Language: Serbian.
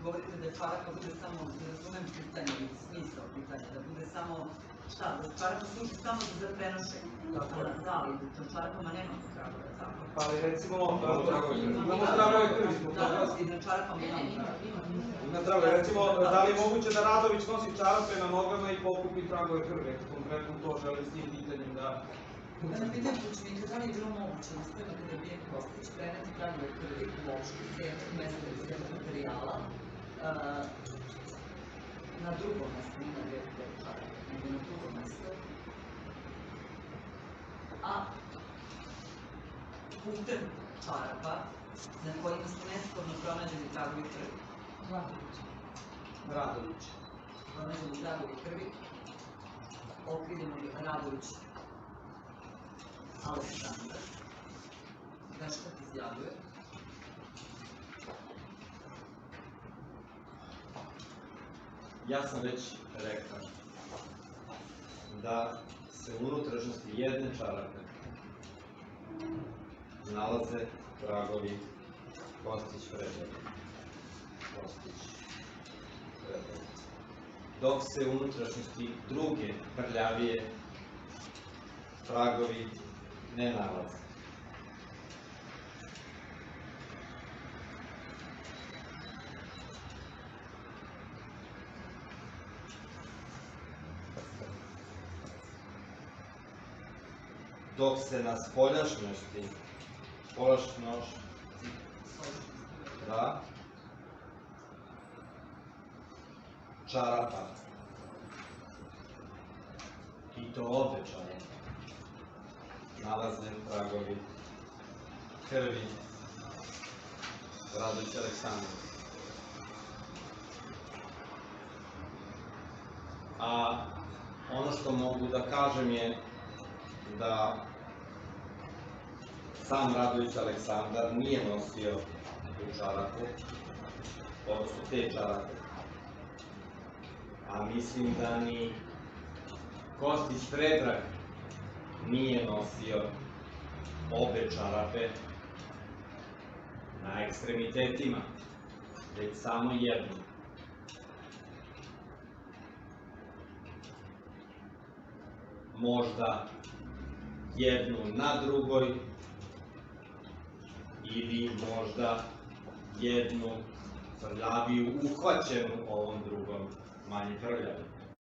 govorite da je čarapa bude samo, ne razumem pitanje, smisao pitanja, da bude samo, šta, da čarapa služi samo za prenošenje, da, ali na čarapama nema tragove, tako? Ali recimo, imamo tragove krvi zbog toga. I na čarapama ima. Na tragove, recimo, da li je moguće da Radović nosi čarape na nogama i pokupi tragove krvi? Konkretno to želi s tim pitanjem da... Na pitanju učenika, da li je bilo moguće uspjeno kada je Bijen Kostić preneti tragove krvi u opštu mesta iz jednog materijala na drugom mestu, nije na delu čarapa, nego na drugom mestu, a putem čarapa na kojima su nesporno pronađeni tragovi krvi. Radović. Pronađeni tragovi krvi, okrivljenog Radović Aleksandar. Veštak izjavljuje ja sam već rekao da se u unutrašnjosti jedne čarape nalaze tragovi Kostić-Predelj. Dok se u unutrašnjosti druge prljavije tragovi ne nalaze. Dok se na spoljašnjosti čarapa, i to obe čarape, nalaze tragovi krvi Radović Aleksandar. A ono što mogu da kažem je da sam Radović Aleksandar nije nosio tu čarapu, odnosno te čarape. A mislim da ni Kostić Predrag nije nosio obe čarape na ekstremitetima, već samo jednu. Možda jednu na drugoj ili možda jednu prljaviju uhvaćenu ovom drugom manje prljaviju.